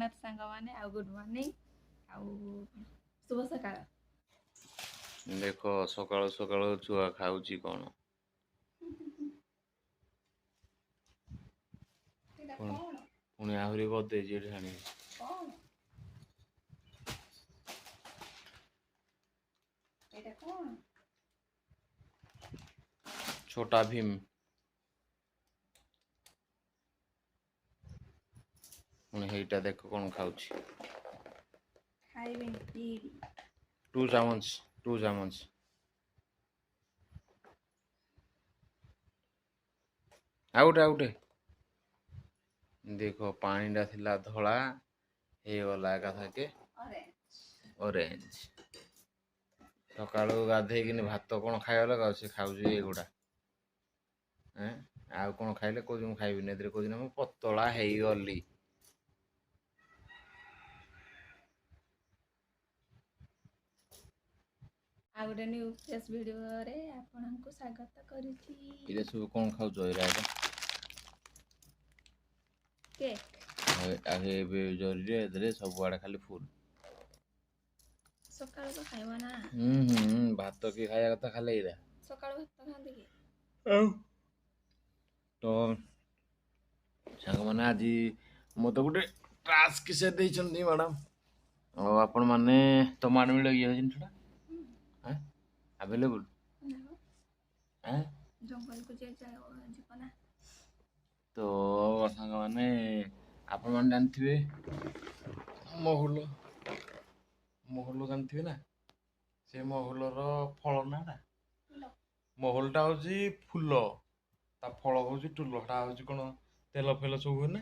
जगन्नाथ सांग माने आ good morning आ शुभ सकाळ। देख सकाल सकाल छुआ खाऊची कौन पुणी आहरी गदेजी ढाणी छोटा भीम पुणी हेटा देख कौन खाऊची टू चामच आउटे देख पानी थिला धला हे गला एकाथके ऑरेंज सकाळू गाधेकिन भात कौन खाଇବା लगा से खाऊची एगुड़ा आउ कौन खाइले कौन मु खाइबिनी एदरे कौन मु पतला हेई गली आ गोटे न्यू फ्रेश वीडियो रे आपनको स्वागत करूची। इले सब कौन खाऊचो एरा केक आगे बे जरी रे एदरे सब आड़े खाली फूल सकाळ को खाइबा ना भात की खाया कथा खाले इरा सकाळ भात खांदे की तो सांग माने आज मत गोटे टास्क से देइछन्ती मैडम और आपण माने तो मान मिल गया जिनटा हैं अवेलेबल हैं जंगल को जे जाय जीवना तो सांग माने आपण मान जानथिबे महुल जानथिबे ना से महुलर फल ना महुलटा होची फूल ता फल होची टुलटा होची कोन तेल फेल सब हुए ना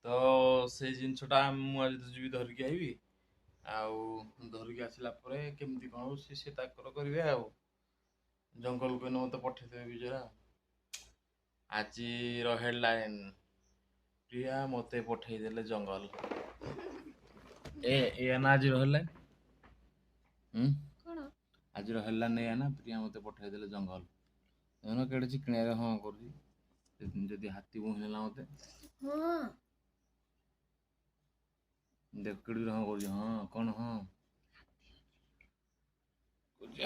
तो से जिनसटा मुझे जी धरिकी आईबी आउ धरिकी आसला परे केमती कौन से ताकर करेंगे आ जंगल को मत पठेदेवे विजया आज हेडलाइन प्रिया मते पठेदेले जंगल ए ना आज हेडलाइन कोन आज हेडलाइन ए ना प्रिया मते पठेदेले जंगल एनो केडे चिकनिया हां करूची जदी हाथी बोहिला मते हां देख केडी हां करूची हां कोन हां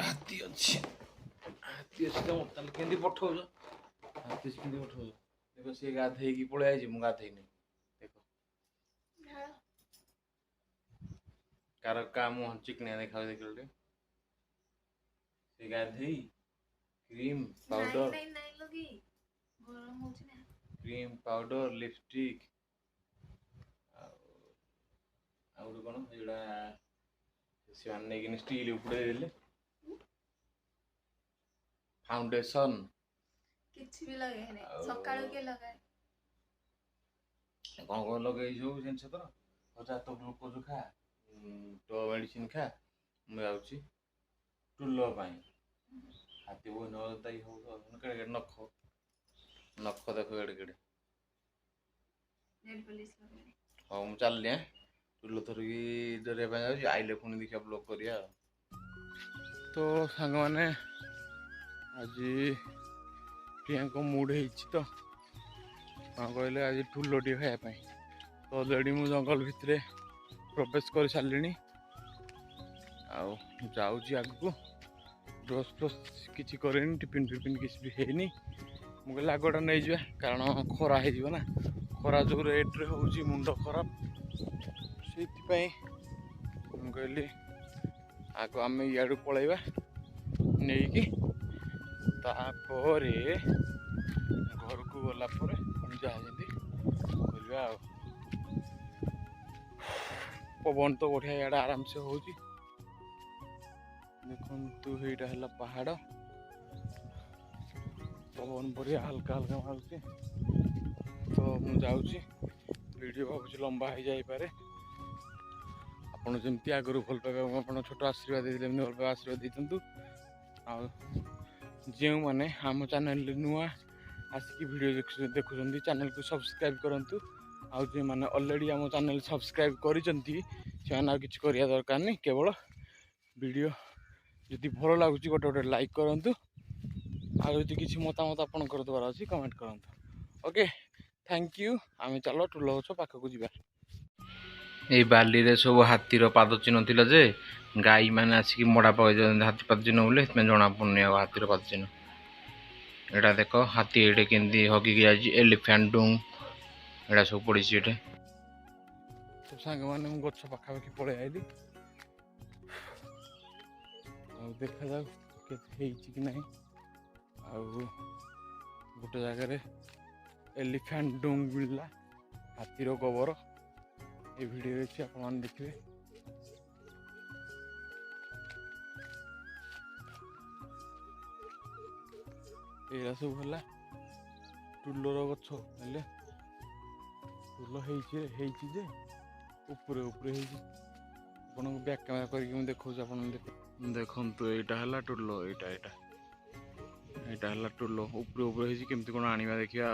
हाथी अच्छी तो मतलब केंदी पठौ हाथी से केंदी पठौ देखो से गाधे की पळे आइजी मु गाधे नहीं देखो कार काम चिकनिया देखा देखले से गाधे क्रीम पाउडर नहीं लगी गरम होची ना क्रीम पाउडर लिपस्टिक आउर कोन एडा से आने की स्टील उपड़े देले फाउंडेशन किछि भी लगे नहीं सकाळ के लगाए कौन कौन लगे सब जिनस तो अच्छा तो ग्लूकोज खा तो मेडिसिन खा मैं जाऊँगी टुलो हाथी बोई नई हो केड़े नख नख देख केड़े केड़े हाँ मुझे चल टुलो थरिकी डरवा जाऊँगी आइले पुणी देखा ब्लॉग करिया तो सांग मैंने आज प्रिया को मूड हो कहले आज टुलो टी खायापी तो ऑलरेडी मु जंगल भितर प्रवेश कर सारे आउची आगू ब्रश फ्रश किसी करेनि टिफिन फिफिन किसी भी है मुझे आगटा नहीं जा कारण खरा हो ना खरा जो रेट्रे हूँ मुंड खराब से कहली आग आम इाड़ू पलैबा नहीं तापर घर को गला जहाँ करवा पवन तो बढ़िया इे आराम से हो देखु है पहाड़ पवन बढ़िया हल्का हल्का मारूँ तो मुझे जाऊँगी वीडियो भावुँ लंबा हो जापे आपड़ जमी आगुरी भल पाइबा आप छोट आशीर्वाद देते भल पाइबा आशीर्वाद देते जो मैंने आम चैनल नुआ आसिक वीडियो देखुं चैनल को सब्सक्राइब करूँ आउ जो मैंने ऑलरेडी आम चैनल सब्सक्राइब कर किसी कर दरकार नहीं केवल वीडियो जदि भल लगुच गोटे गोटे लाइक करूँ आदि किसी मतामत आपंकर देवार अच्छी कमेंट करूँ ओके थैंक यू आम चलो टुल गछ पाखक जा ये बाली रे सब हाथीर पाद चिन्ह थिला जे गाई मैंने आसिक मड़ा पकड़ हाथी पाद चिन्ह बोले जना पड़ुनि हाथीर पाद चिन्ह एटा देख हाथी ये केमती हगिकी जाए एलिफेंट डुंग एटा सब पड़ी सब सांग मैंने गछ पाखापाखि पलि आईली देखा जाऊ कि ना गोटे जगार एलिफेंट डुंग मिलला हाथीर गोबर ये वीडियो अच्छी आप देखिए ये सब है टुलर गछ हेले टुल जे उपरे उपरे आपन बैक कैमेरा करके देखो देखु यहाँ है टुल यहाँ है टुल उपरे उपरे केमती कौन आनिबा देखिया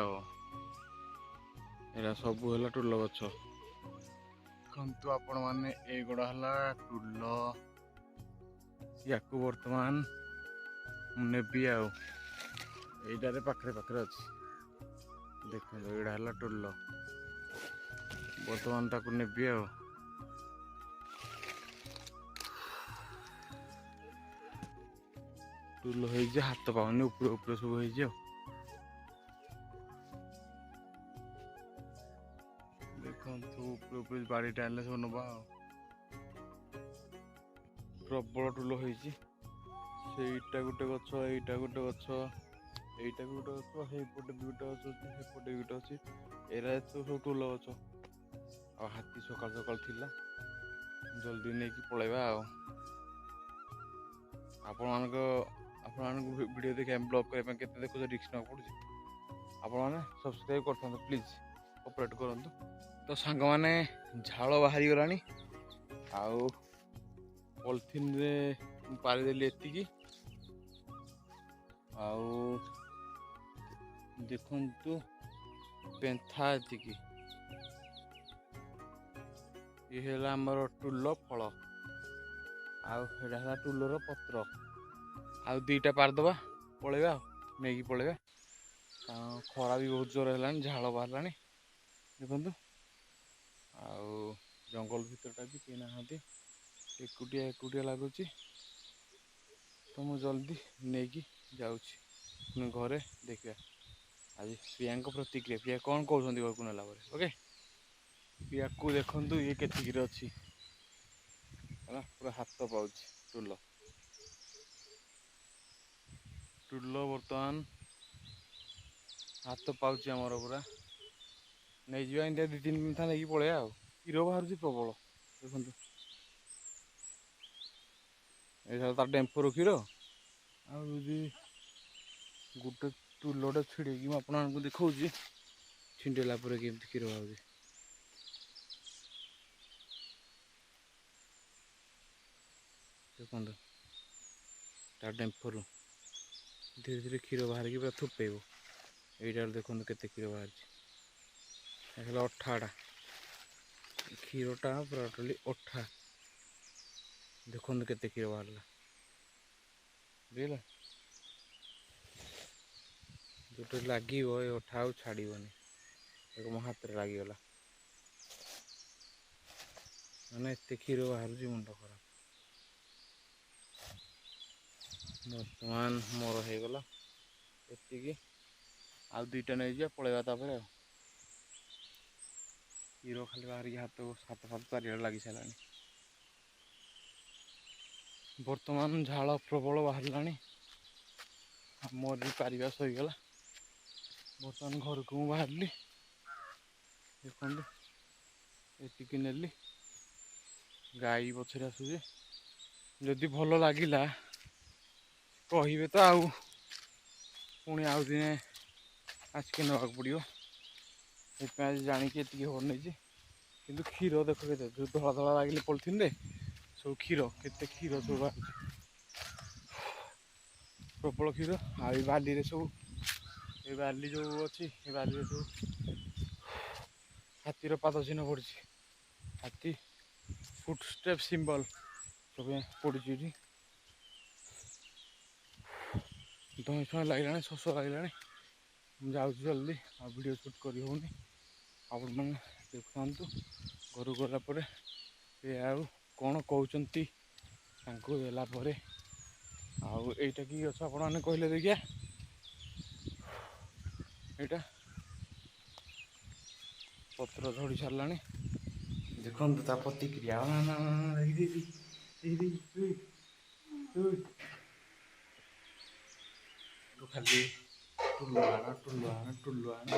एरा सब है टुल गछ देखु आपण मैंने एगुड़ा है टुल या बर्तमान नेबी आईटारे पाखे पाखे अच्छी देख यहाँ है टुल बर्तमान ताकू नेबी टुल हो हाथ पाऊनी उपरे उपरे सब हो उपरे उपरे बाड़ी टाइम सब नवा प्रबल टुल होटा गोटे गछ यहाँ गोटे गछ यहाँ गोटे गछ सेपटे भी गोटे गछ सेपटे भी गोटे अच्छी एरा सब टुल गछ आ हाथी सकाल सकाल थिला जल्दी नहीं पलैबा आपण वीडियो देखिए ब्लॉग करने के देखो रिस्क ना पड़े आपण मैंने सब्सक्राइब कर प्लीज ऑपरेट करूँ तो सांग मैंने झाड़ बाहरी गला पॉलिथिन रे पारिदेली एतिकी देखु पेंथा एतिकी ये है आमर टुल फल आड़ा टुलर पत्र आउ दुईटा पारदबा पलैबा नहीं पलैबा खरा भी बहुत जोर है झाड़ बाहर देखु जंगल भितरटा भी कहीं ना एकुटिया एकुटिया लगुच तो मुझे जल्दी नहीं जाऊँगी घरे देखा आज प्रिया प्रतिक्रिया प्रिया कौन कहते घर को नेला ओके प्रिया को देखु ये केतिकी अच्छी पूरा हाथ पाँच टुल टुल बर्तमान हाथ पाँच आमर पूरा नहीं जा इंडिया 2-3 दिन था नहीं पलैया क्षीर बाहर प्रबल देखो तार डेम्फर क्षीर आदि गोटे टुलटे छिड़ी आपको देखा छिंडेला केमती क्षीर बाहर देखो तार डेम्फर धीरे धीरे क्षीर बाहर पूरा थोपेब यहीटार देखो केते क्षीर बाहर अठाटा क्षीरटा पूरा टोटली अठा देखो केते क्षीर बाहर बुझल जो लगे अठा आ छाड़बनी देखो मो हाथ में लगिगला मैंने एत क्षीर बाहर मुंड खराब बर्तमान मोर हो गला एतिकी आ दुईटा नहीं जा पलैबा तापर क्षीर खाली बाहर हाथ हाथ फाथ चारिड़े लगी सारा बर्तमान झाड़ प्रबल बाहर मोर भी पारिबा सहीगला बर्तमान घर को बाहर देखो ये नेली गाई पछरे आसुचे जदि भल लगिला कहे तो आउ पुणी आउ दिने आसिक नाक पड़ो ये जानिकी ये खबर नहीं कि क्षीर देख के जो धला धला लगे पॉलिथिन रे सब क्षीर केते क्षीर सब प्रबल क्षीर आ बाली सब ये बाली जो अच्छी ये बाली सब हाथीर पाद चिन्ह पड़ी हाथी फुटस्टेप सिंबल सब पड़ी धई छुआ लगे शोष लगे जाऊँ जल्दी आ वीडियो शूट कर होनी। ଆପଣମାନେ ଦେଖୁଥାନ୍ତୁ। ଘରକୁ ଗଲା ପରେ ସେ ଆଉ କ'ଣ କହୁଛନ୍ତି ତାଙ୍କୁ ଦେଲା ପରେ। ଆଉ ଏଇଟା କି ଗଛ ଆପଣମାନେ କହିଲେ ଦେଖିଆ? ଏଇଟା ପତ୍ର ଝଡ଼ି ସାରିଲାଣି, ଦେଖନ୍ତୁ ତା ପ୍ରତିକ୍ରିୟା। ଖାଲି ଟୁଲୁ ଆଣ।